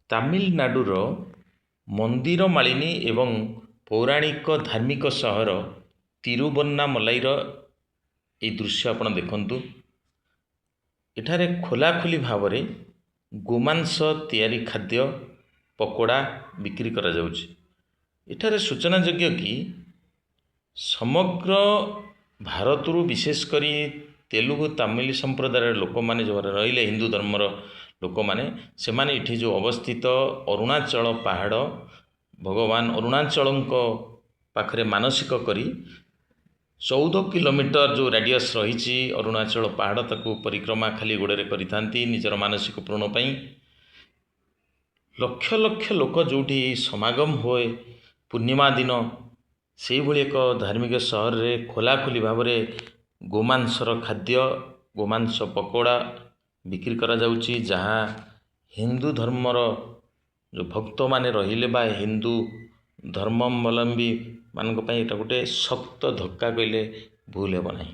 ତାମିଲନାଡୁର ମନ୍ଦିର ମାଳିନୀ ଏବଂ ପୌରାଣିକ ଧାର୍ମିକ ସହର ତିରୁବନ୍ନାମଲାଇର ଏହି ଦୃଶ୍ୟ ଆପଣ ଦେଖନ୍ତୁ। ଏଠାରେ ଖୋଲାଖୋଲି ଭାବରେ ଗୋମାଂସ ତିଆରି ଖାଦ୍ୟ ପକୋଡ଼ା ବିକ୍ରି କରାଯାଉଛି। ଏଠାରେ ସୂଚନାଯୋଗ୍ୟ କି ସମଗ୍ର ଭାରତରୁ ବିଶେଷ କରି ତେଲୁଗୁ ତାମିଲ ସମ୍ପ୍ରଦାୟର ଲୋକମାନେ ଯେଉଁମାନେ ରହିଲେ ହିନ୍ଦୁ ଧର୍ମର ଲୋକମାନେ ସେମାନେ ଏଠି ଯେଉଁ ଅବସ୍ଥିତ ଅରୁଣାଚଳ ପାହାଡ଼ ଭଗବାନ ଅରୁଣାଚଳଙ୍କ ପାଖରେ ମାନସିକ କରି 14 କିଲୋମିଟର ଯେଉଁ ରାଡ଼ିୟସ୍ ରହିଛି ଅରୁଣାଚଳ ପାହାଡ଼ ତାକୁ ପରିକ୍ରମା ଖାଲି ଗୋଡ଼ରେ କରିଥାନ୍ତି ନିଜର ମାନସିକ ପୂରଣ ପାଇଁ। ଲକ୍ଷ ଲକ୍ଷ ଲୋକ ଯେଉଁଠି ସମାଗମ ହୁଏ ପୂର୍ଣ୍ଣିମା ଦିନ ସେଇଭଳି ଏକ ଧାର୍ମିକ ସହରରେ ଖୋଲାଖୋଲି ଭାବରେ ଗୋମାଂସର ଖାଦ୍ୟ ଗୋମାଂସ ପକୋଡ଼ା ବିକ୍ରି କରାଯାଉଛି, ଯାହା ହିନ୍ଦୁ ଧର୍ମର ଯେଉଁ ଭକ୍ତମାନେ ରହିଲେ ବା ହିନ୍ଦୁ ଧର୍ମାବଲମ୍ବୀ ମାନଙ୍କ ପାଇଁ ଏଇଟା ଗୋଟେ ଶକ୍ତ ଧକ୍କା କହିଲେ ଭୁଲ ହେବ ନାହିଁ।